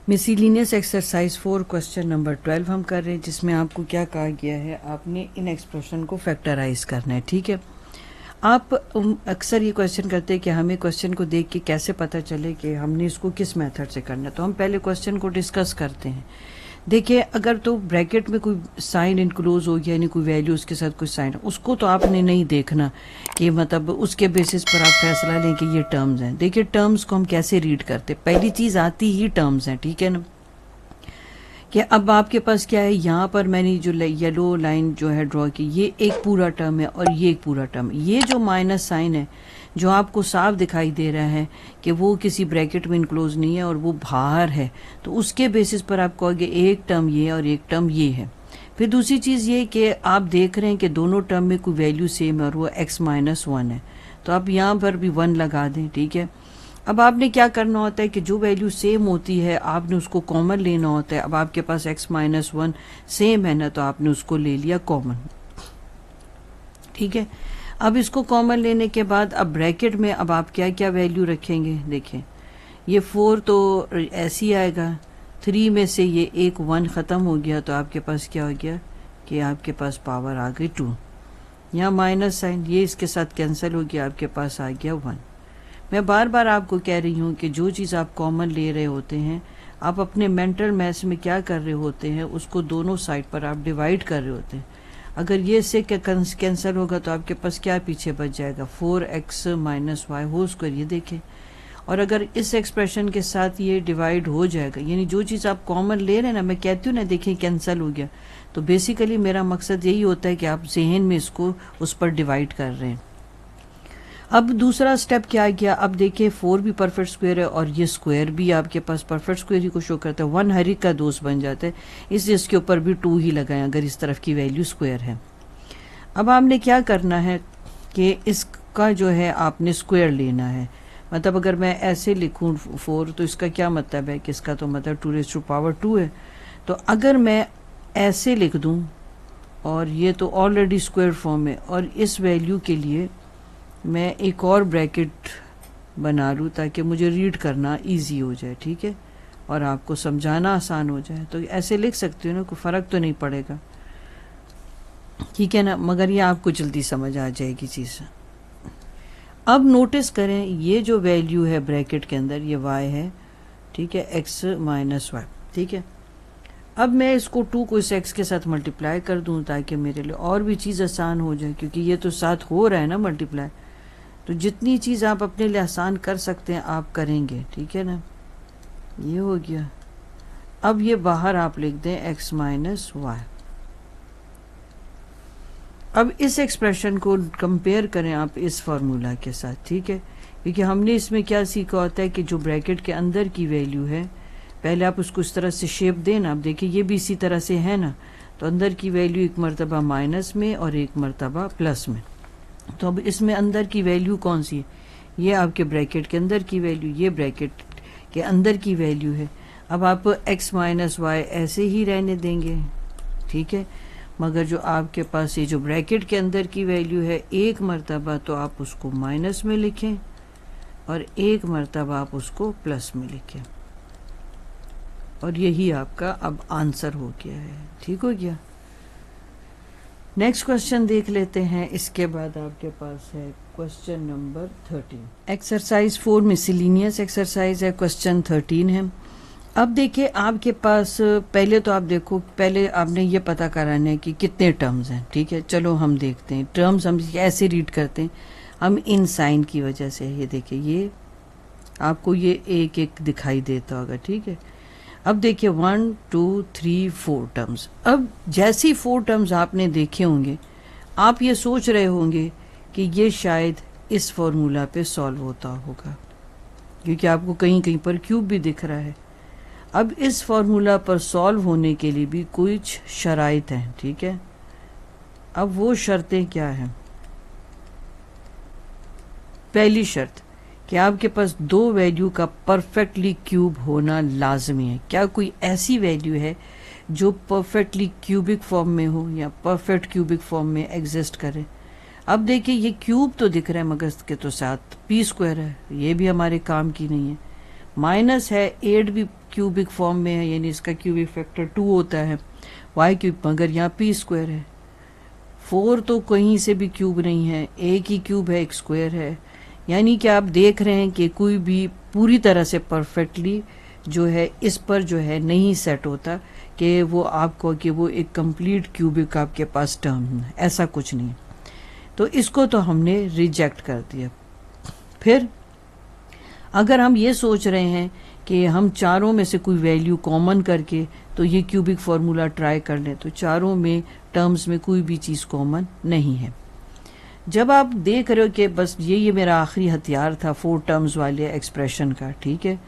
Miscellaneous exercise 4 question number 12 हम कर रहे हैं, जिसमें आपको क्या कहा गया है, आपने इन एक्सप्रेशन को फैक्टराइज करना है। ठीक है, आप अक्सर ये क्वेश्चन करते हैं कि हमें क्वेश्चन को देख के कैसे पता चले कि हमने इसको किस मेथड से करना है। तो हम पहले क्वेश्चन को डिस्कस करते हैं। देखिए, अगर तो ब्रैकेट में कोई साइन इनक्लोज हो गया, यानी कोई वैल्यू उसके साथ कोई साइन, उसको तो आपने नहीं देखना कि मतलब उसके बेसिस पर आप फैसला लें कि ये टर्म्स हैं। देखिए, टर्म्स को हम कैसे रीड करते, पहली चीज़ आती ही टर्म्स हैं। ठीक है ना, कि अब आपके पास क्या है, यहाँ पर मैंने जो येलो लाइन जो है ड्रॉ की, ये एक पूरा टर्म है और ये एक पूरा टर्म। ये जो माइनस साइन है जो आपको साफ दिखाई दे रहा है कि वो किसी ब्रैकेट में इनक्लोज नहीं है और वो बाहर है, तो उसके बेसिस पर आप कहोगे एक टर्म ये और एक टर्म ये है। फिर दूसरी चीज़ ये कि आप देख रहे हैं कि दोनों टर्म में कोई वैल्यू सेम है और वो x-1 है, तो आप यहाँ पर भी 1 लगा दें। ठीक है, अब आपने क्या करना होता है कि जो वैल्यू सेम होती है आपने उसको कॉमन लेना होता है। अब आपके पास x-1 सेम है ना, तो आपने उसको ले लिया कॉमन। ठीक है, अब इसको कॉमन लेने के बाद अब ब्रैकेट में अब आप क्या क्या वैल्यू रखेंगे। देखें, ये 4 तो ऐसे ही आएगा, 3 में से ये एक 1 ख़त्म हो गया, तो आपके पास क्या हो गया कि आपके पास पावर आ गई 2। यहाँ माइनस साइन, ये इसके साथ कैंसिल हो गया, आपके पास आ गया 1। मैं बार बार आपको कह रही हूँ कि जो चीज़ आप कॉमन ले रहे होते हैं, आप अपने मेंटल मैथ्स में क्या कर रहे होते हैं, उसको दोनों साइड पर आप डिवाइड कर रहे होते हैं। अगर ये से कैंसिल होगा तो आपके पास क्या पीछे बच जाएगा, 4x - y होल स्क्वायर। ये देखें, और अगर इस एक्सप्रेशन के साथ ये डिवाइड हो जाएगा, यानी जो चीज़ आप कॉमन ले रहे हैं ना, मैं कहती हूँ ना, देखें कैंसिल हो गया, तो बेसिकली मेरा मकसद यही होता है कि आप ज़हन में इसको उस पर डिवाइड कर रहे हैं। अब दूसरा स्टेप क्या आ गया, अब देखिए 4 भी परफेक्ट स्क्वायर है और ये स्क्वायर भी आपके पास परफेक्ट स्क्वायर ही को शो करता है। 1 हर एक का दोस्त बन जाता है, इसलिए इसके ऊपर भी 2 ही लगाएं अगर इस तरफ की वैल्यू स्क्वायर है। अब आपने क्या करना है कि इसका जो है आपने स्क्वायर लेना है। मतलब अगर मैं ऐसे लिखूं 4, तो इसका क्या मतलब है कि इसका तो मतलब 2⁻² है। तो अगर मैं ऐसे लिख दूं, और ये तो ऑलरेडी स्क्वायर फॉर्म है, और इस वैल्यू के लिए मैं एक और ब्रैकेट बना लूँ ताकि मुझे रीड करना इजी हो जाए। ठीक है, और आपको समझाना आसान हो जाए, तो ऐसे लिख सकते हो ना, कोई फ़र्क तो नहीं पड़ेगा। ठीक है ना, मगर ये आपको जल्दी समझ आ जाएगी चीज़। अब नोटिस करें, ये जो वैल्यू है ब्रैकेट के अंदर, ये y है। ठीक है, x-y। ठीक है, अब मैं इसको 2 को इस x के साथ मल्टीप्लाई कर दूं ताकि मेरे लिए और भी चीज़ आसान हो जाए, क्योंकि ये तो साथ हो रहा है ना मल्टीप्लाई। तो जितनी चीज़ आप अपने लिए आसान कर सकते हैं आप करेंगे। ठीक है ना, ये हो गया। अब ये बाहर आप लिख दें x-y। अब इस एक्सप्रेशन को कंपेयर करें आप इस फार्मूला के साथ। ठीक है, क्योंकि हमने इसमें क्या सीखा होता है कि जो ब्रैकेट के अंदर की वैल्यू है, पहले आप उसको इस तरह से शेप देना। आप देखिए ये भी इसी तरह से है ना, तो अंदर की वैल्यू एक मरतबा माइनस में और एक मरतबा प्लस में। तो अब इसमें अंदर की वैल्यू कौन सी है, ये आपके ब्रैकेट के अंदर की वैल्यू, ये ब्रैकेट के अंदर की वैल्यू है। अब आप x-y ऐसे ही रहने देंगे। ठीक है, मगर जो आपके पास ये जो ब्रैकेट के अंदर की वैल्यू है, एक मरतबा तो आप उसको माइनस में लिखें और एक मरतबा आप उसको प्लस में लिखें, और यही आपका अब आंसर हो गया है। ठीक हो गया। नेक्स्ट क्वेश्चन देख लेते हैं। इसके बाद आपके पास है question number 13। Exercise 4 miscellaneous exercise है, क्वेश्चन 13 है। अब देखिए आपके पास, पहले तो आप देखो, पहले आपने ये पता कराना है कि कितने टर्म्स हैं। ठीक है, चलो हम देखते हैं। टर्म्स हम ऐसे रीड करते हैं, हम इन साइन की वजह से। ये देखिए, ये आपको ये एक एक दिखाई देता होगा। ठीक है, अब देखिए 1 2 3 4 टर्म्स। अब जैसी 4 टर्म्स आपने देखे होंगे, आप ये सोच रहे होंगे कि ये शायद इस फॉर्मूला पे सॉल्व होता होगा, क्योंकि आपको कहीं कहीं पर क्यूब भी दिख रहा है। अब इस फॉर्मूला पर सॉल्व होने के लिए भी कुछ शराइत हैं। ठीक है, अब वो शर्तें क्या हैं। पहली शर्त कि आपके पास 2 वैल्यू का परफेक्टली क्यूब होना लाजमी है। क्या कोई ऐसी वैल्यू है जो परफेक्टली क्यूबिक फॉर्म में हो या परफेक्ट क्यूबिक फॉर्म में एग्जिस्ट करे। अब देखिए, ये क्यूब तो दिख रहा है मगर इसके तो साथ p² है, ये भी हमारे काम की नहीं है। माइनस है, 8 भी क्यूबिक फॉर्म में है, यानी इसका क्यूबिक फैक्टर 2 होता है वाई क्यूब, मगर यहाँ पी स्क्वायर है। 4 तो कहीं से भी क्यूब नहीं है, एक ही क्यूब है, एक स्क्वायर है। यानी कि आप देख रहे हैं कि कोई भी पूरी तरह से परफेक्टली जो है इस पर जो है नहीं सेट होता कि वो आपको कि वो एक कंप्लीट क्यूबिक आपके पास टर्म है, ऐसा कुछ नहीं। तो इसको तो हमने रिजेक्ट कर दिया। फिर अगर हम ये सोच रहे हैं कि हम चारों में से कोई वैल्यू कॉमन करके तो ये क्यूबिक फार्मूला ट्राई कर लें, तो चारों में टर्म्स में कोई भी चीज़ कॉमन नहीं है। जब आप देख रहे हो कि बस ये मेरा आखिरी हथियार था 4 टर्म्स वाले एक्सप्रेशन का, ठीक है,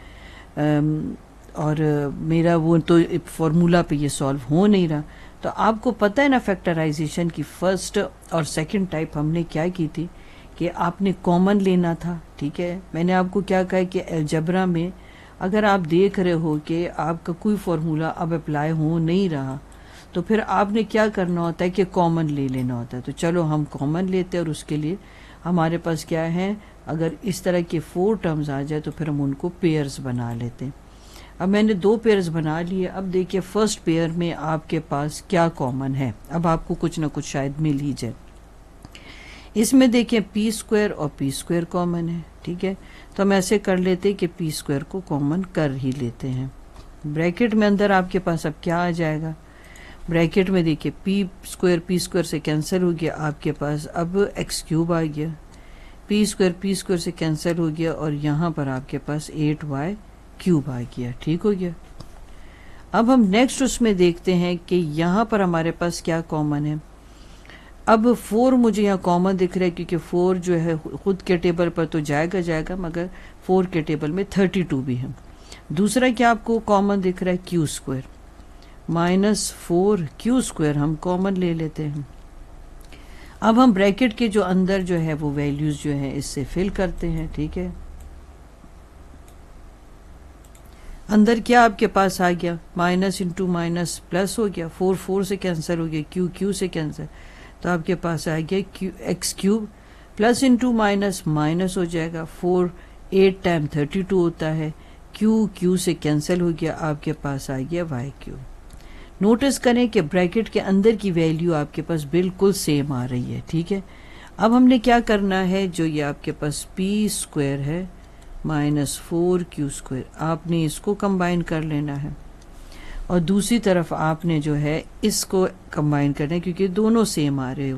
और मेरा वो तो फार्मूला पे ये सॉल्व हो नहीं रहा, तो आपको पता है ना फैक्टराइजेशन की फर्स्ट और सेकंड टाइप हमने क्या की थी कि आपने कॉमन लेना था, ठीक है। मैंने आपको क्या कहा कि अलजेब्रा में अगर आप देख रहे हो कि आपका कोई फार्मूला अब अप्लाई हो नहीं रहा, तो फिर आपने क्या करना होता है कि कॉमन ले लेना होता है। तो चलो हम कॉमन लेते हैं, और उसके लिए हमारे पास क्या है, अगर इस तरह के 4 टर्म्स आ जाए तो फिर हम उनको पेयर्स बना लेते हैं। अब मैंने 2 पेयर्स बना लिए। अब देखिए फर्स्ट पेयर में आपके पास क्या कॉमन है, अब आपको कुछ ना कुछ शायद मिल ही जाए। इसमें देखिए पी स्क्वायर और पी स्क्वायर कॉमन है, ठीक है। तो हम ऐसे कर लेते हैं कि पी स्क्वायर को कॉमन कर ही लेते हैं। ब्रैकेट में अंदर आपके पास अब क्या आ जाएगा, ब्रैकेट में देखिए पी स्क्वायर से कैंसिल हो गया, आपके पास अब एक्स क्यूब आ गया। पी स्क्वायर से कैंसिल हो गया, और यहाँ पर आपके पास 8y क्यूब आ गया, ठीक हो गया। अब हम नेक्स्ट उसमें देखते हैं कि यहाँ पर हमारे पास क्या कॉमन है। अब 4 मुझे यहाँ कॉमन दिख रहा है, क्योंकि 4 जो है खुद के टेबल पर तो जाएगा, मगर 4 के टेबल में 32 भी है। दूसरा क्या आपको कॉमन दिख रहा है, क्यू स्क्वायर -4 क्यू स्क्वायर हम कॉमन ले लेते हैं। अब हम ब्रैकेट के जो अंदर जो है वो वैल्यूज जो है इससे फिल करते हैं, ठीक है। अंदर क्या आपके पास आ गया, माइनस इंटू माइनस प्लस हो गया, 4 से कैंसिल हो गया, क्यू से कैंसिल, तो आपके पास आ गया x cube, plus into minus minus हो जाएगा, 4 8 टाइम 32 होता है, क्यू से कैंसिल हो गया, आपके पास आ गया वाई क्यूब। नोटिस करें कि ब्रैकेट के अंदर की वैल्यू आपके पास बिल्कुल सेम आ रही है, ठीक है। अब हमने क्या करना है, जो ये आपके पास पी स्क्वायर है -4 क्यू स्क्वायर, आपने इसको कंबाइन कर लेना है, और दूसरी तरफ आपने जो है इसको कंबाइन करना है, क्योंकि दोनों सेम आ रहे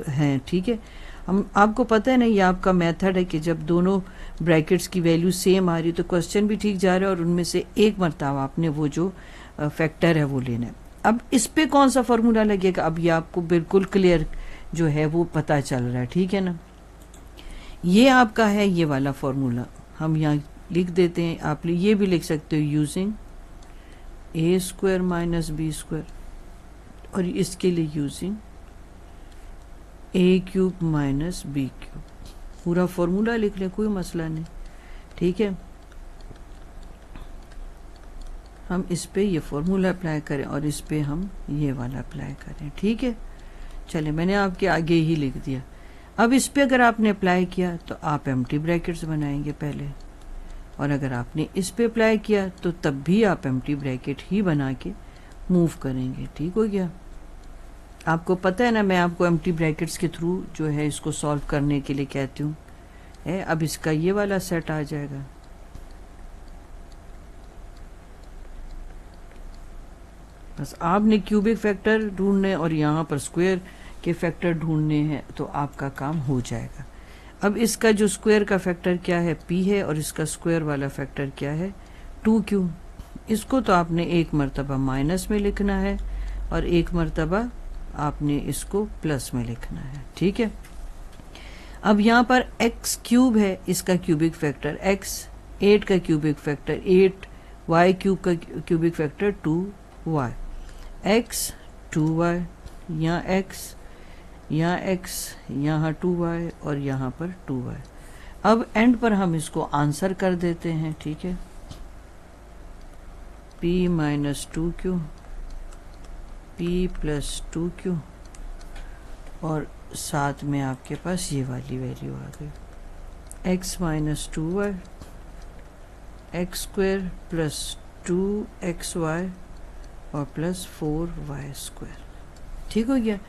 हैं, ठीक है। हम आपको पता है ना, ये आपका मेथड है कि जब दोनों ब्रैकेट्स की वैल्यू सेम आ रही है तो क्वेश्चन भी ठीक जा रहा है, और उनमें से एक मरतबा आपने वो जो फैक्टर है वो लेना है। अब इस पे कौन सा फार्मूला लगेगा, अब ये आपको बिल्कुल क्लियर जो है वो पता चल रहा है, ठीक है ना। ये आपका है ये वाला फार्मूला, हम यहाँ लिख देते हैं, आप ये भी लिख सकते हो using a square minus b square, और इसके लिए using a cube minus b cube. पूरा फार्मूला लिख लें, कोई मसला नहीं, ठीक है। हम इस पे ये फार्मूला अप्लाई करें और इस पे हम ये वाला अप्लाई करें, ठीक है। चले, मैंने आपके आगे ही लिख दिया। अब इस पे अगर आपने अप्लाई किया तो आप एम्प्टी ब्रैकेट्स बनाएंगे पहले, और अगर आपने इस पे अप्लाई किया तो तब भी आप एम्प्टी ब्रैकेट ही बना के मूव करेंगे, ठीक हो गया। आपको पता है ना, मैं आपको एम्प्टी ब्रैकेट्स के थ्रू जो है इसको सॉल्व करने के लिए कहती हूँ। अब इसका ये वाला सेट आ जाएगा, बस आपने क्यूबिक फैक्टर ढूंढने और यहाँ पर स्क्वायर के फैक्टर ढूंढने हैं, तो आपका काम हो जाएगा। अब इसका जो स्क्वायर का फैक्टर क्या है, p है, और इसका स्क्वायर वाला फैक्टर क्या है, 2q। इसको तो आपने एक मरतबा माइनस में लिखना है और एक मरतबा आपने इसको प्लस में लिखना है, ठीक है। अब यहाँ पर x क्यूब है, इसका क्यूबिक फैक्टर x, 8 का क्यूबिक फैक्टर 8, y क्यूब का cubic factor 2y, x 2y, यहाँ x, यहाँ 2y और यहाँ पर 2y। अब एंड पर हम इसको आंसर कर देते हैं, ठीक है। p minus 2q, p plus 2q, और साथ में आपके पास ये वाली वैल्यू आ गई x minus 2y, x square plus 2xy और प्लस 4y²। ठीक हो गया।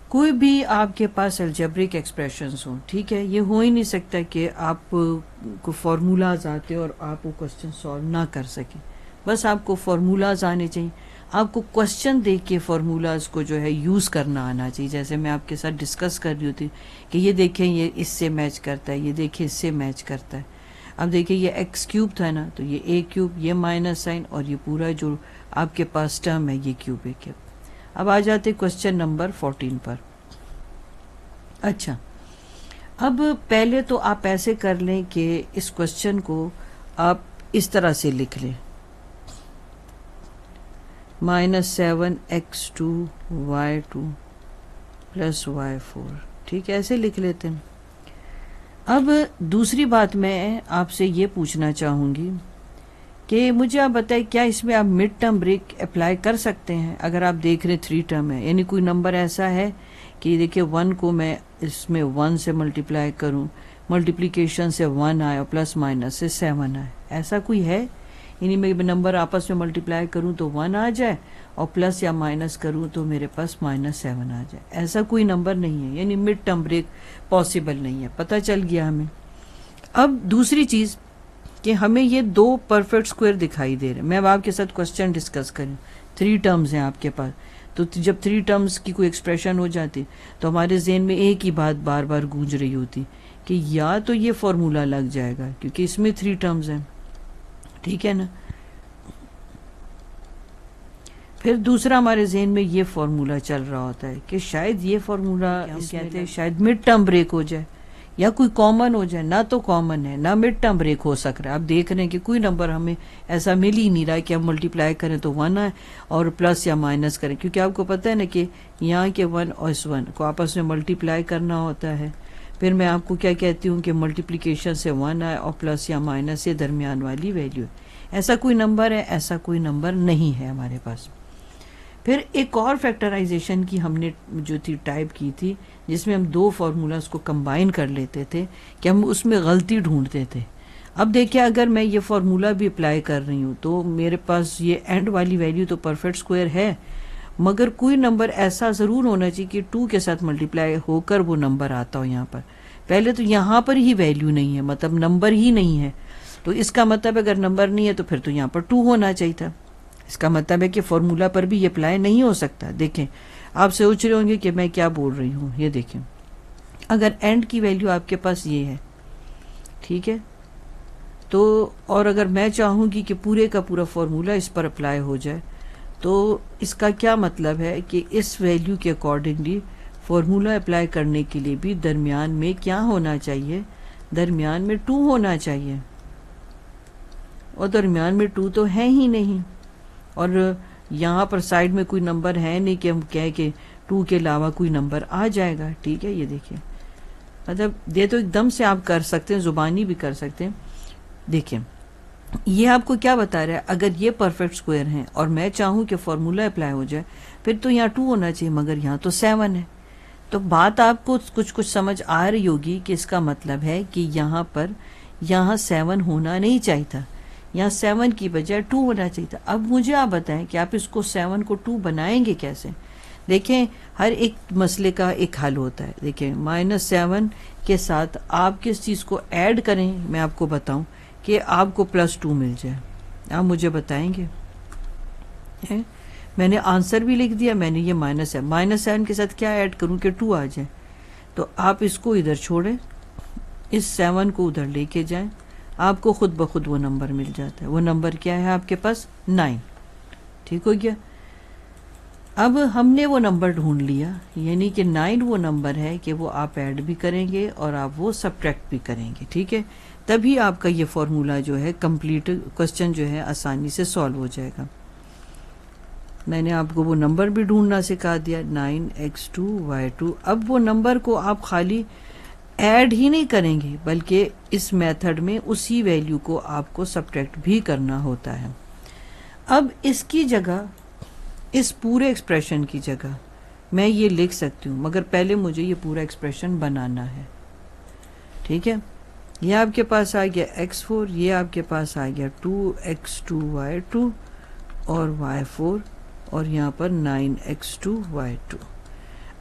कोई भी आपके पास अलजेब्रिक एक्सप्रेशंस हो, ठीक है, ये हो ही नहीं सकता कि आप को फार्मूलाज आते और आप वो क्वेश्चन सॉल्व ना कर सकें। बस आपको फार्मूलाज आने चाहिए, आपको क्वेश्चन देख के फार्मूलाज को जो है यूज़ करना आना चाहिए। जैसे मैं आपके साथ डिस्कस कर रही होती कि ये देखें ये इससे मैच करता है, ये देखें इससे मैच करता है। अब देखिए ये एक्स क्यूब था ना, तो ये ए क्यूब, ये माइनस साइन और ये पूरा जो आपके पास टर्म है ये क्यूब ए क्यूब। अब आ जाते क्वेश्चन नंबर 14 पर। अच्छा, अब पहले तो आप ऐसे कर लें कि इस क्वेश्चन को आप इस तरह से लिख लें, -7x2y2 प्लस y4। ठीक है, ऐसे लिख लेते हैं। अब दूसरी बात मैं आपसे ये पूछना चाहूँगी कि मुझे आप बताएं, क्या इसमें आप मिड टर्म ब्रेक अप्लाई कर सकते हैं? अगर आप देख रहे 3 टर्म है, यानी कोई नंबर ऐसा है कि देखिए 1 को मैं इसमें 1 से मल्टीप्लाई करूं, मल्टीप्लिकेशन से 1 आए और प्लस माइनस से 7 आए, ऐसा कोई है? यानी मैं नंबर आपस में मल्टीप्लाई करूं तो 1 आ जाए और प्लस या माइनस करूं तो मेरे पास -7 आ जाए, ऐसा कोई नंबर नहीं है। यानी मिड टर्म ब्रेक पॉसिबल नहीं है, पता चल गया हमें। अब दूसरी चीज़ कि हमें ये 2 परफेक्ट स्क्वायर दिखाई दे रहे हैं। मैं अब आपके साथ क्वेश्चन डिस्कस करूं, 3 टर्म्स हैं आपके पास, तो जब 3 टर्म्स की कोई एक्सप्रेशन हो जाती तो हमारे जहन में एक ही बात बार बार गूंज रही होती कि या तो ये फॉर्मूला लग जाएगा क्योंकि इसमें 3 टर्म्स हैं, ठीक है ना। फिर दूसरा हमारे जहन में ये फॉर्मूला चल रहा होता है कि शायद ये फॉर्मूला हम कहते हैं शायद मिड टर्म ब्रेक हो जाए या कोई कॉमन हो जाए। ना तो कॉमन है ना मिड टर्म ब्रेक हो सक रहा है। आप देख रहे हैं कि कोई नंबर हमें ऐसा मिल ही नहीं रहा है कि हम मल्टीप्लाई करें तो 1 आए और प्लस या माइनस करें, क्योंकि आपको पता है ना कि यहाँ के 1 और इस 1 को आपस में मल्टीप्लाई करना होता है। फिर मैं आपको क्या कहती हूँ कि मल्टीप्लिकेशन से 1 आए और प्लस या माइनस से दरमियान वाली वैल्यू है। ऐसा कोई नंबर है? ऐसा कोई नंबर नहीं है हमारे पास। फिर एक और फैक्टराइजेशन की हमने जो थी टाइप की थी, जिसमें हम 2 फार्मूलाज को कंबाइन कर लेते थे कि हम उसमें गलती ढूंढते थे। अब देखिए, अगर मैं ये फार्मूला भी अप्लाई कर रही हूँ तो मेरे पास ये एंड वाली वैल्यू तो परफेक्ट स्क्वायर है, मगर कोई नंबर ऐसा ज़रूर होना चाहिए कि 2 के साथ मल्टीप्लाई होकर वो नंबर आता हो यहाँ पर। पहले तो यहाँ पर ही वैल्यू नहीं है, मतलब नंबर ही नहीं है, तो इसका मतलब अगर नंबर नहीं है तो फिर तो यहाँ पर 2 होना चाहिए था। इसका मतलब है कि फॉर्मूला पर भी ये अप्लाई नहीं हो सकता। देखें, आप सोच रहे होंगे कि मैं क्या बोल रही हूँ। ये देखें, अगर एंड की वैल्यू आपके पास ये है, ठीक है, तो और अगर मैं चाहूँगी कि पूरे का पूरा फॉर्मूला इस पर अप्लाई हो जाए, तो इसका क्या मतलब है कि इस वैल्यू के अकॉर्डिंगली फॉर्मूला अप्लाई करने के लिए भी दरमियान में क्या होना चाहिए? दरमियान में 2 होना चाहिए, और दरमियान में 2 तो है ही नहीं, और यहाँ पर साइड में कोई नंबर है नहीं कि हम कहें कि 2 के अलावा कोई नंबर आ जाएगा। ठीक है, ये देखिए, मतलब ये तो एकदम से आप कर सकते हैं, ज़ुबानी भी कर सकते हैं। देखिए, ये आपको क्या बता रहा है, अगर ये परफेक्ट स्क्वायर हैं और मैं चाहूँ कि फॉर्मूला अप्लाई हो जाए, फिर तो यहाँ 2 होना चाहिए, मगर यहाँ तो 7 है। तो बात आपको कुछ कुछ समझ आ रही होगी कि इसका मतलब है कि यहाँ पर यहाँ 7 होना नहीं चाहिए था, यहाँ 7 की बजाय 2 होना चाहिए था। अब मुझे आप बताएं कि आप इसको 7 को 2 बनाएंगे कैसे? देखें, हर एक मसले का एक हल होता है। देखें, -7 के साथ आप किस चीज़ को ऐड करें, मैं आपको बताऊं कि आपको +2 मिल जाए। आप मुझे बताएंगे? है? मैंने आंसर भी लिख दिया, मैंने ये -7 के साथ क्या ऐड करूं कि 2 आ जाए। तो आप इसको इधर छोड़ें, इस 7 को उधर लेके जाएं, आपको खुद ब खुद वो नंबर मिल जाता है। वो नंबर क्या है आपके पास? 9। ठीक हो गया। अब हमने वो नंबर ढूंढ लिया, यानी कि 9 वो नंबर है कि वो आप ऐड भी करेंगे और आप वो सब्ट्रैक्ट भी करेंगे। ठीक है, तभी आपका ये फॉर्मूला जो है कंप्लीट क्वेश्चन जो है आसानी से सॉल्व हो जाएगा। मैंने आपको वो नंबर भी ढूंढना सिखा दिया, 9x2y2। अब वो नंबर को आप खाली ऐड ही नहीं करेंगे, बल्कि इस मेथड में उसी वैल्यू को आपको सब्ट्रैक्ट भी करना होता है। अब इसकी जगह, इस पूरे एक्सप्रेशन की जगह मैं ये लिख सकती हूँ, मगर पहले मुझे ये पूरा एक्सप्रेशन बनाना है। ठीक है, ये आपके पास आ गया x4, ये आपके पास आ गया 2x2y2 और y4 और यहाँ पर 9x2y2।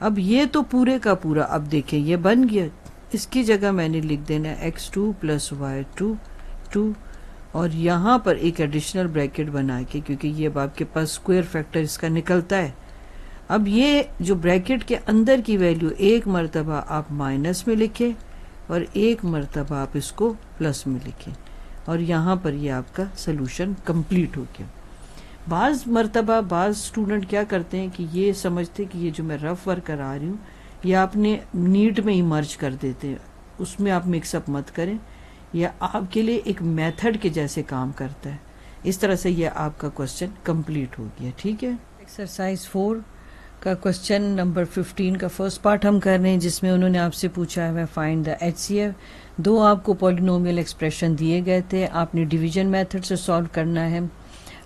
अब ये तो पूरे का पूरा, अब देखिए ये बन गया, इसकी जगह मैंने लिख देना x2 प्लस y2 2 और यहाँ पर एक एडिशनल ब्रैकेट बना के, क्योंकि ये अब आपके पास स्क्वायर फैक्टर इसका निकलता है। अब ये जो ब्रैकेट के अंदर की वैल्यू एक मरतबा आप माइनस में लिखें और एक मरतबा आप इसको प्लस में लिखें और यहाँ पर ये आपका सोल्यूशन कंप्लीट हो गया। बाज़ मरतबा बाज़ स्टूडेंट क्या करते हैं कि ये समझते कि ये जो मैं रफ वर्क करा रही हूँ ये आपने नीट में ही मर्ज कर देते हैं, उसमें आप मिक्सअप मत करें, यह आपके लिए एक मेथड के जैसे काम करता है। इस तरह से ये आपका क्वेश्चन कंप्लीट हो गया। ठीक है, एक्सरसाइज 4 का क्वेश्चन नंबर 15 का फर्स्ट पार्ट हम कर रहे हैं, जिसमें उन्होंने आपसे पूछा है फाइंड द HCF। दो आपको पॉलिनोमियल एक्सप्रेशन दिए गए थे, आपने डिवीजन मेथड से सॉल्व करना है।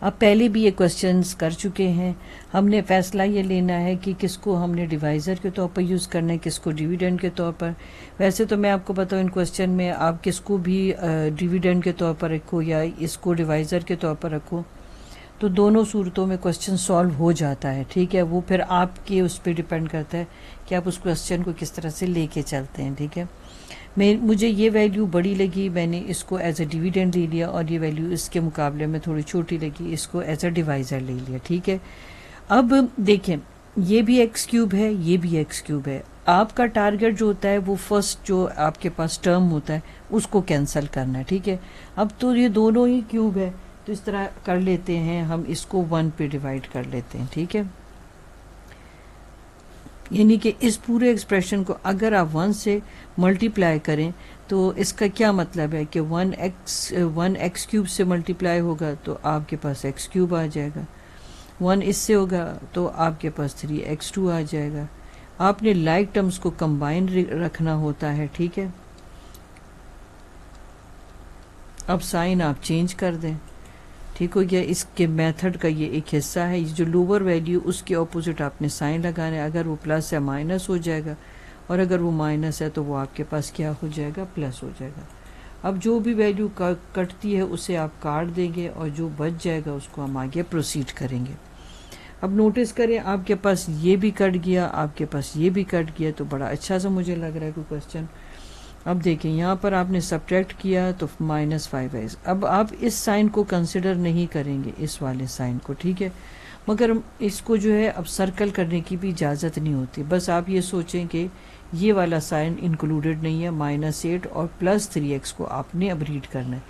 आप पहले भी ये क्वेश्चंस कर चुके हैं, हमने फैसला ये लेना है कि किसको हमने डिवाइज़र के तौर पर यूज़ करना है, किसको डिविडेंड के तौर पर। वैसे तो मैं आपको बताऊँ इन क्वेश्चन में आप किसको भी डिविडेंड के तौर पर रखो या इसको डिवाइज़र के तौर पर रखो, तो दोनों सूरतों में क्वेश्चन सॉल्व हो जाता है। ठीक है, वो फिर आपके उस पर डिपेंड करता है कि आप उस क्वेश्चन को किस तरह से लेके चलते हैं। ठीक है, मुझे ये वैल्यू बड़ी लगी, मैंने इसको एज अ डिविडेंड ले लिया, और ये वैल्यू इसके मुकाबले में थोड़ी छोटी लगी, इसको एज अ डिवाइज़र ले लिया। ठीक है, अब देखें ये भी एक्स क्यूब है, ये भी एक्स क्यूब है। आपका टारगेट जो होता है वो फर्स्ट जो आपके पास टर्म होता है उसको कैंसिल करना है। ठीक है, अब तो ये दोनों ही क्यूब है, तो इस तरह कर लेते हैं, हम इसको 1 पे डिवाइड कर लेते हैं। ठीक है, यानी कि इस पूरे एक्सप्रेशन को अगर आप 1 से मल्टीप्लाई करें तो इसका क्या मतलब है कि 1x क्यूब से मल्टीप्लाई होगा तो आपके पास x क्यूब आ जाएगा, 1 इससे होगा तो आपके पास 3x2 आ जाएगा। आपने लाइक टर्म्स को कंबाइन रखना होता है। ठीक है, अब साइन आप चेंज कर दें। ठीक हो गया, इसके मेथड का ये एक हिस्सा है। ये जो लोअर वैल्यू उसके ऑपोजिट आपने साइन लगाना है, अगर वो प्लस है माइनस हो जाएगा, और अगर वो माइनस है तो वो आपके पास क्या हो जाएगा, प्लस हो जाएगा। अब जो भी वैल्यू कटती है उसे आप काट देंगे और जो बच जाएगा उसको हम आगे प्रोसीड करेंगे। अब नोटिस करें आपके पास ये भी कट गया, आपके पास ये भी कट गया, तो बड़ा अच्छा सा मुझे लग रहा है कोई क्वेश्चन। अब देखें यहाँ पर आपने सब्ट्रैक्ट किया तो -5 है। अब आप इस साइन को कंसिडर नहीं करेंगे, इस वाले साइन को। ठीक है, मगर इसको जो है अब सर्कल करने की भी इजाज़त नहीं होती, बस आप ये सोचें कि ये वाला साइन इंक्लूडेड नहीं है, -8 और +3x को आपने अब रीड करना है।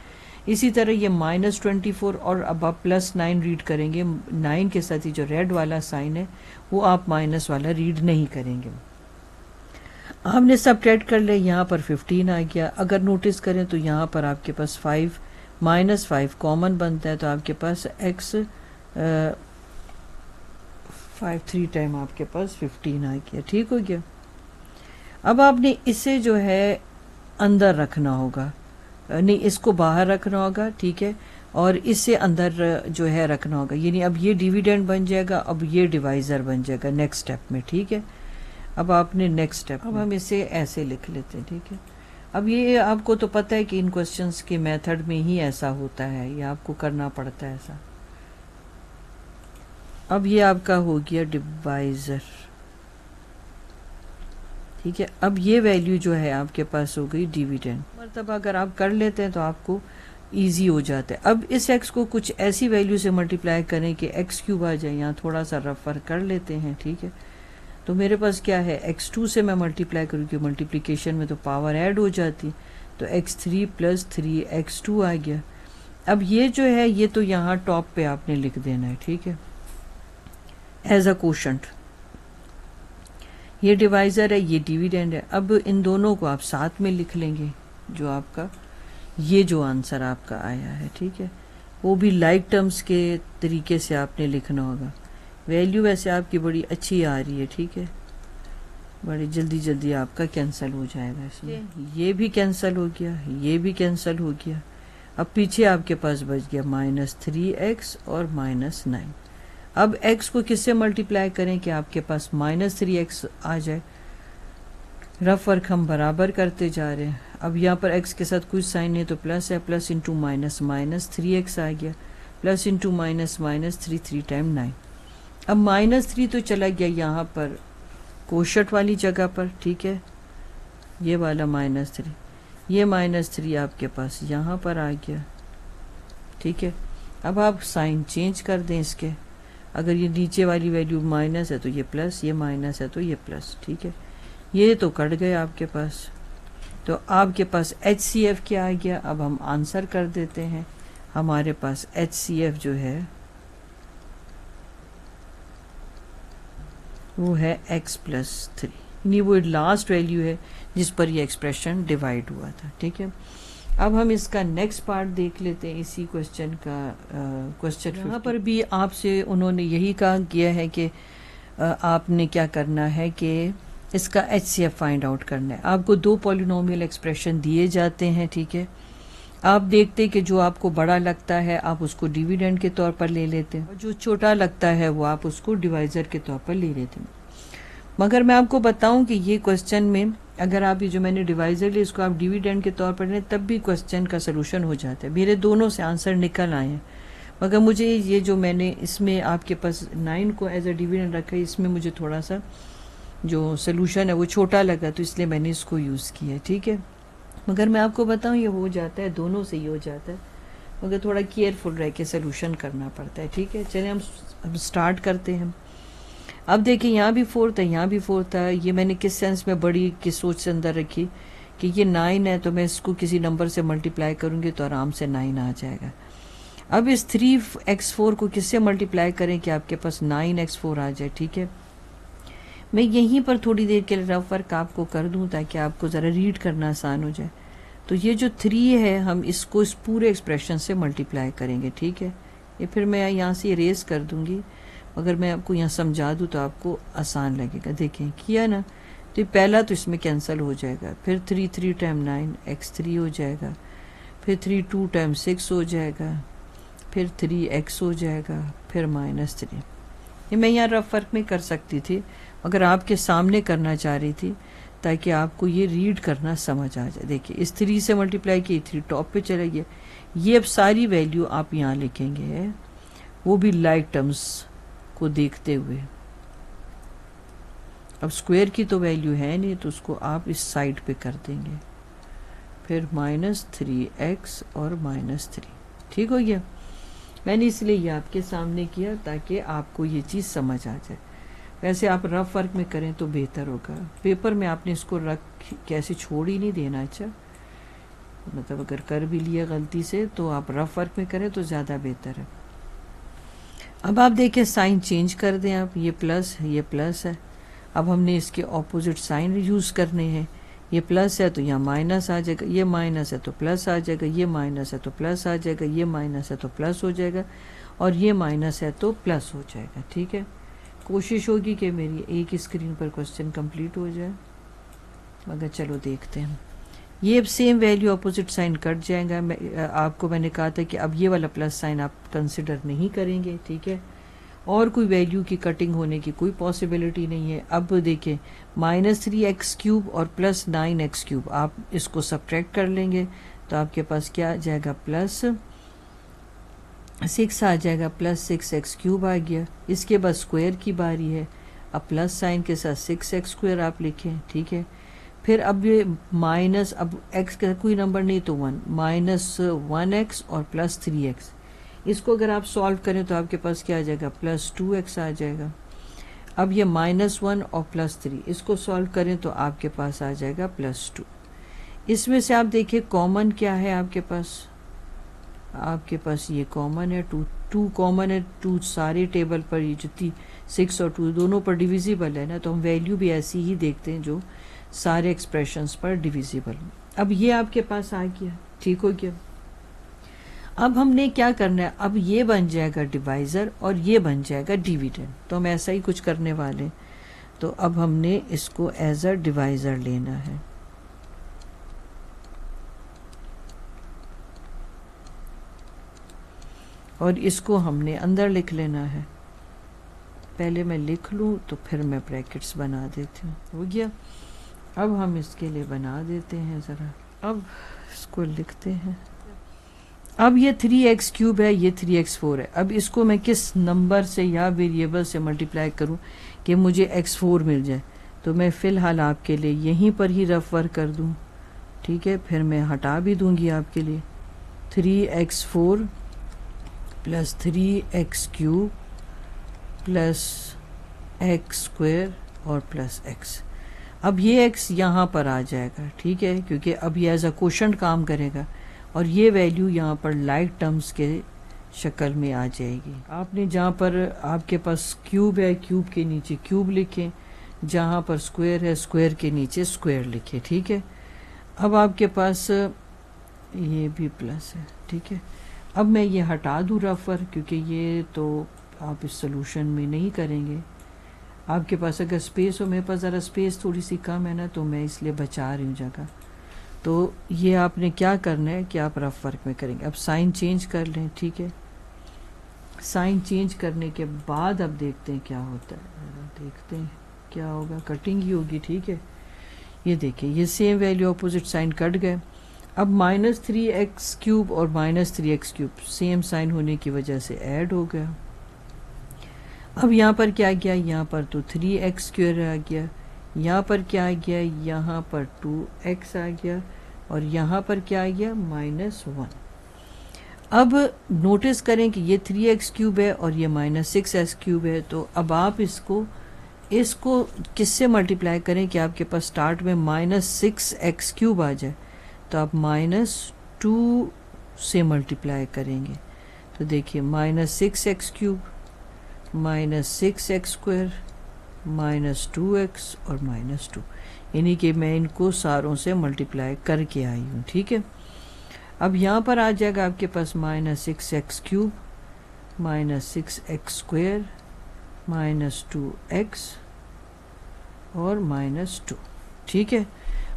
इसी तरह ये -24 और अब आप +9 रीड करेंगे, 9 के साथ ही जो रेड वाला साइन है वो आप माइनस वाला रीड नहीं करेंगे। आपने सब्ट्रैक्ट कर लिया, यहाँ पर 15 आ गया। अगर नोटिस करें तो यहाँ पर आपके पास -5 कॉमन बनता है, तो आपके पास x 5 3 टाइम आपके पास 15 आ गया। ठीक हो गया, अब आपने इसे जो है अंदर रखना होगा, नहीं इसको बाहर रखना होगा। ठीक है, और इससे अंदर जो है रखना होगा, यानी अब ये डिविडेंड बन जाएगा, अब ये डिवाइज़र बन जाएगा नेक्स्ट स्टेप में। ठीक है, अब आपने नेक्स्ट स्टेप, अब हम इसे ऐसे लिख लेते हैं। ठीक है, अब ये आपको तो पता है कि इन क्वेश्चंस के मेथड में ही ऐसा होता है, ये आपको करना पड़ता है ऐसा। अब ये आपका हो गया डिवाइज़र। ठीक है, अब ये वैल्यू जो है आपके पास हो गई डिविडेंड। मतलब अगर आप कर लेते हैं तो आपको इजी हो जाता है। अब इस x को कुछ ऐसी वैल्यू से मल्टीप्लाई करें कि x क्यूब आ जाए, यहाँ थोड़ा सा रफर कर लेते हैं। ठीक है, तो मेरे पास क्या है, x2 से मैं मल्टीप्लाई करूँ कि मल्टीप्लिकेशन में तो पावर ऐड हो जाती, तो x3 + 3x2 आ गया। अब ये जो है ये तो यहाँ टॉप पे आपने लिख देना है। ठीक है, एज अ कोशंट। ये डिवाइज़र है, ये डिविडेंड है। अब इन दोनों को आप साथ में लिख लेंगे, जो आपका ये जो आंसर आपका आया है। ठीक है, वो भी लाइक टर्म्स के तरीके से आपने लिखना होगा। वैल्यू वैसे आपकी बड़ी अच्छी आ रही है। ठीक है, बड़ी जल्दी जल्दी आपका कैंसिल हो जाएगा, इसलिए ये भी कैंसिल हो गया, ये भी कैंसिल हो गया। अब पीछे आपके पास बच गया -3x और -9। अब x को किससे मल्टीप्लाई करें कि आपके पास -3x आ जाए, रफ वर्क हम बराबर करते जा रहे हैं। अब यहाँ पर x के साथ कुछ साइन है तो प्लस है, plus into minus minus 3x आ गया, plus into minus minus 3 time 9। अब -3 तो चला गया यहाँ पर कोशट वाली जगह पर, ठीक है, ये वाला -3, ये -3 आपके पास यहाँ पर आ गया, ठीक है। अब आप साइन चेंज कर दें इसके, अगर ये नीचे वाली वैल्यू माइनस है तो ये प्लस, ये माइनस है तो ये प्लस, ठीक है। ये तो कट गए आपके पास, तो आपके पास HCF क्या आ गया। अब हम आंसर कर देते हैं। हमारे पास HCF जो है वो है x+3, यानी वो लास्ट वैल्यू है जिस पर ये एक्सप्रेशन डिवाइड हुआ था, ठीक है। अब हम इसका नेक्स्ट पार्ट देख लेते हैं इसी क्वेश्चन का। क्वेश्चन यहाँ पर भी आपसे उन्होंने यही कहा किया है कि आपने क्या करना है कि इसका HCF फाइंड आउट करना है। आपको दो पॉलिनोमियल एक्सप्रेशन दिए जाते हैं, ठीक है। आप देखते हैं कि जो आपको बड़ा लगता है आप उसको डिविडेंड के तौर पर ले लेते हैं, और जो छोटा लगता है वो आप उसको डिवाइज़र के तौर पर ले लेते हैं। मगर मैं आपको बताऊं कि ये क्वेश्चन में अगर आप ये जो मैंने डिवाइज़र लिया इसको आप डिविडेंड के तौर पर लें तब भी क्वेश्चन का सलूशन हो जाता है। मेरे दोनों से आंसर निकल आए हैं, मगर मुझे ये जो मैंने इसमें आपके पास 9 को एज अ डिविडेंड रखा है, इसमें मुझे थोड़ा सा जो सलूशन है वो छोटा लगा तो इसलिए मैंने इसको यूज़ किया है, ठीक है। मगर मैं आपको बताऊं ये हो जाता है, दोनों से ही हो जाता है, मगर थोड़ा केयरफुल रह के सलूशन करना पड़ता है, ठीक है। चलिए हम स्टार्ट करते हैं। अब देखिए यहाँ भी 4 था, यहाँ भी 4 था। ये मैंने किस सेंस में बड़ी किस सोच से अंदर रखी कि ये 9 है तो मैं इसको किसी नंबर से मल्टीप्लाई करूँगी तो आराम से 9 आ जाएगा। अब इस 3x4 को किससे मल्टीप्लाई करें कि आपके पास 9x4 आ जाए, ठीक है। मैं यहीं पर थोड़ी देर के लिए रफ वर्क आपको कर दूं ताकि आपको ज़रा रीड करना आसान हो जाए। तो ये जो 3 है हम इसको इस पूरे एक्सप्रेशन से मल्टीप्लाई करेंगे, ठीक है। ये फिर मैं यहाँ से इरेज कर दूंगी, अगर मैं आपको यहाँ समझा दूँ तो आपको आसान लगेगा। देखें किया ना, तो पहला तो इसमें कैंसिल हो जाएगा, फिर 3 टाइम 9 x3 हो जाएगा, फिर 2 टाइम 6 हो जाएगा, फिर 3x हो जाएगा, फिर -3। ये मैं यहाँ रफ वर्क में कर सकती थी, अगर आपके सामने करना चाह रही थी ताकि आपको ये रीड करना समझ आ जाए। देखिए इस 3 से मल्टीप्लाई की 3 टॉप पे चला गया। ये अब सारी वैल्यू आप यहाँ लिखेंगे, वो भी लाइक टर्म्स को देखते हुए। अब स्क्वायर की तो वैल्यू है नहीं तो उसको आप इस साइड पे कर देंगे, फिर -3x और -3, ठीक हो गया। मैंने इसलिए ये आपके सामने किया ताकि आपको ये चीज़ समझ आ जाए। वैसे आप रफ वर्क में करें तो बेहतर होगा, पेपर में आपने इसको रख कैसे छोड़ ही नहीं देना। अच्छा, मतलब अगर कर भी लिया गलती से तो आप रफ वर्क में करें तो ज़्यादा बेहतर है। अब आप देखिए साइन चेंज कर दें आप, ये प्लस है। अब हमने इसके ऑपोजिट साइन यूज़ करने हैं। ये प्लस है तो यहाँ माइनस आ जाएगा, ये माइनस है तो प्लस आ जाएगा, ये माइनस है तो प्लस आ जाएगा, ये माइनस है तो प्लस हो जाएगा, और ये माइनस है तो प्लस हो जाएगा, ठीक है। कोशिश होगी कि मेरी एक स्क्रीन पर क्वेश्चन कंप्लीट हो जाए, मगर चलो देखते हैं। ये अब same value opposite sign cut जाएगा। आपको मैंने कहा था कि अब ये वाला प्लस साइन आप कंसिडर नहीं करेंगे, ठीक है। और कोई वैल्यू की कटिंग होने की कोई पॉसिबिलिटी नहीं है। अब देखिए -3x³ और +9x³ आप इसको सब्ट्रैक्ट कर लेंगे तो आपके पास क्या आ जाएगा, +6 आ जाएगा, +6x³ आ गया। इसके बाद स्क्वायर की बारी है। अब प्लस साइन के साथ 6x² आप लिखें, ठीक है। फिर अब ये माइनस, अब x का कोई नंबर नहीं तो 1, -1x और +3x। इसको अगर आप सॉल्व करें तो आपके पास क्या आ जाएगा, +2x आ जाएगा। अब ये -1 और +3 इसको सॉल्व करें तो आपके पास आ जाएगा +2। इसमें से आप देखिए कॉमन क्या है आपके पास ये कॉमन है, 2 कॉमन है। 2 सारे टेबल पर, ये जो 6 और 2 दोनों पर डिविजिबल है ना, तो हम वैल्यू भी ऐसी ही देखते हैं जो सारे एक्सप्रेशंस पर डिविजिबल। अब ये आपके पास आ गया, ठीक हो गया। अब हमने क्या करना है, अब ये बन जाएगा डिवाइज़र और ये बन जाएगा डिविडेंड, तो हम ऐसा ही कुछ करने वाले। तो अब हमने इसको एज अ डिवाइज़र लेना है। और इसको हमने अंदर लिख लेना है। पहले मैं लिख लूँ तो फिर मैं ब्रैकेट्स बना देती हूँ। हो गया। अब हम इसके लिए बना देते हैं ज़रा, अब इसको लिखते हैं। अब ये 3x क्यूब है, ये 3x4 है। अब इसको मैं किस नंबर से या वेरिएबल से मल्टीप्लाई करूं कि मुझे x4 मिल जाए? तो मैं फ़िलहाल आपके लिए यहीं पर ही रफ वर्क कर दूं, ठीक है। फिर मैं हटा भी दूंगी आपके लिए 3x4 plus 3x cube plus x square और प्लस x। अब ये x यहाँ पर आ जाएगा, ठीक है, क्योंकि अब ये एज अ क्वोशंट काम करेगा और ये वैल्यू यहाँ पर लाइक टर्म्स के शक्ल में आ जाएगी। आपने जहाँ पर आपके पास क्यूब है, क्यूब के नीचे क्यूब लिखें, जहाँ पर स्क्वायर है, स्क्वायर के नीचे स्क्वायर लिखें, ठीक है। अब आपके पास ये भी प्लस है, ठीक है। अब मैं ये हटा दूँ रफर, क्योंकि ये तो आप इस सोल्यूशन में नहीं करेंगे। आपके पास अगर स्पेस हो, मेरे पास ज़रा स्पेस थोड़ी सी कम है ना, तो मैं इसलिए बचा रही हूँ जगह। तो ये आपने क्या करना है कि आप रफ वर्क में करेंगे। अब साइन चेंज कर लें, ठीक है। साइन चेंज करने के बाद अब देखते हैं क्या होता है, देखते हैं क्या होगा। कटिंग ही होगी, ठीक है। ये देखिए, ये same value opposite sign cut गए। अब -3x क्यूब और -3x क्यूब सेम साइन होने की वजह से ऐड हो गया। अब यहाँ पर क्या गया, यहाँ पर तो 3x स्क्वायर आ गया, यहाँ पर क्या आ गया, यहाँ पर 2x आ गया और यहाँ पर क्या आ गया, -1। अब नोटिस करें कि ये 3x क्यूब है और ये -6x क्यूब है। तो अब आप इसको किससे मल्टीप्लाई करें कि आपके पास स्टार्ट में -6x क्यूब आ जाए? तो आप -2 से मल्टीप्लाई करेंगे। तो देखिए, -6x cube -6x square -2x और -2, यानी कि मैं इनको सारों से मल्टीप्लाई करके आई हूँ, ठीक है। अब यहाँ पर आ जाएगा आपके पास -6x cube -6x square -2x और -2, ठीक है।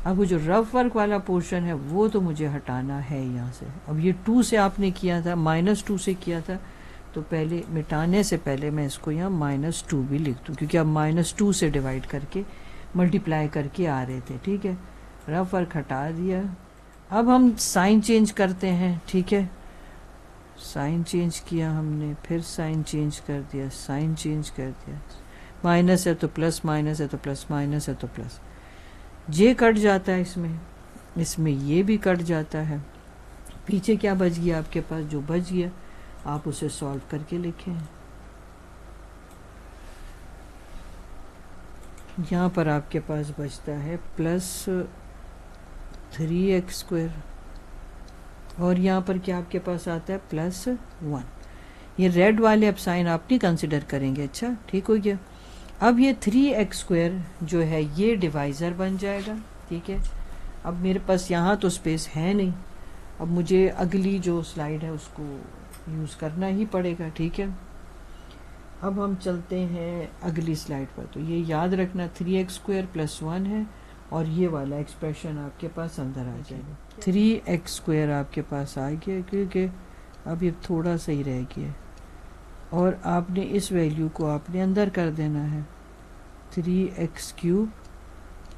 अब वो जो रफ वर्क वाला पोर्शन है वो तो मुझे हटाना है यहाँ से। अब ये 2 से आपने किया था, -2 से किया था, तो पहले मिटाने से पहले मैं इसको यहाँ -2 भी लिख दूँ, क्योंकि अब -2 से डिवाइड करके मल्टीप्लाई करके आ रहे थे, ठीक है। रफ वर्क हटा दिया। अब हम साइन चेंज करते हैं, ठीक है। साइन चेंज किया हमने, फिर साइन चेंज कर दिया, साइन चेंज कर दिया। माइनस है तो प्लस, माइनस है तो प्लस, माइनस है तो प्लस। जे कट जाता है इसमें ये भी कट जाता है। पीछे क्या बच गया आपके पास? जो बच गया आप उसे सॉल्व करके लिखें। यहाँ पर आपके पास बचता है +3x स्क्वायर और यहाँ पर क्या आपके पास आता है +1। ये रेड वाले अब साइन आप नहीं कंसिडर करेंगे, अच्छा, ठीक हो गया। अब ये 3x स्क्वायर जो है ये डिवाइज़र बन जाएगा, ठीक है। अब मेरे पास यहाँ तो स्पेस है नहीं, अब मुझे अगली जो स्लाइड है उसको यूज़ करना ही पड़ेगा, ठीक है। अब हम चलते हैं अगली स्लाइड पर। तो ये याद रखना 3x स्क्वायर +1 है और ये वाला एक्सप्रेशन आपके पास अंदर आ जाएगा। 3x स्क्वायर आपके पास आ गया, क्योंकि अब ये थोड़ा सा ही रह गया और आपने इस वैल्यू को आपने अंदर कर देना है। 3x cube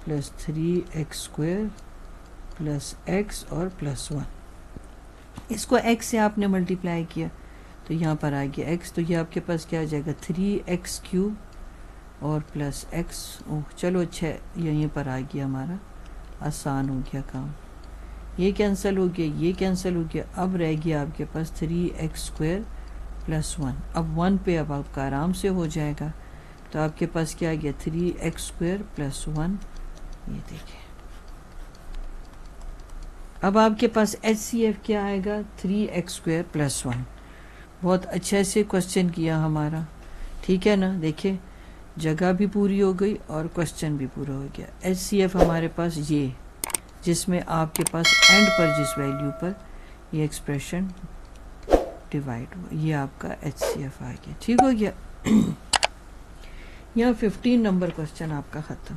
plus 3x square plus x और +1। इसको x से आपने मल्टीप्लाई किया तो यहाँ पर आ गया x, तो ये आपके पास क्या आ जाएगा 3x क्यूब और प्लस x। ओह चलो अच्छा, यहीं पर आ गया हमारा, आसान हो गया काम। ये कैंसिल हो गया, ये कैंसिल हो गया। अब रह गया आपके पास 3x स्क्वायर +1। अब 1 पे अब आपका आराम से हो जाएगा। तो आपके पास क्या आ गया 3x स्क्वायर +1। ये देखिए, अब आपके पास HCF क्या आएगा 3x स्क्वायर +1। बहुत अच्छे से क्वेश्चन किया हमारा, ठीक है ना। देखिए, जगह भी पूरी हो गई और क्वेश्चन भी पूरा हो गया। HCF हमारे पास ये, जिसमें आपके पास एंड पर जिस वैल्यू पर ये एक्सप्रेशन डिवाइड हुआ, ये आपका HCF आ गया, ठीक हो गया। यहाँ 15 नंबर क्वेश्चन आपका ख़त्म।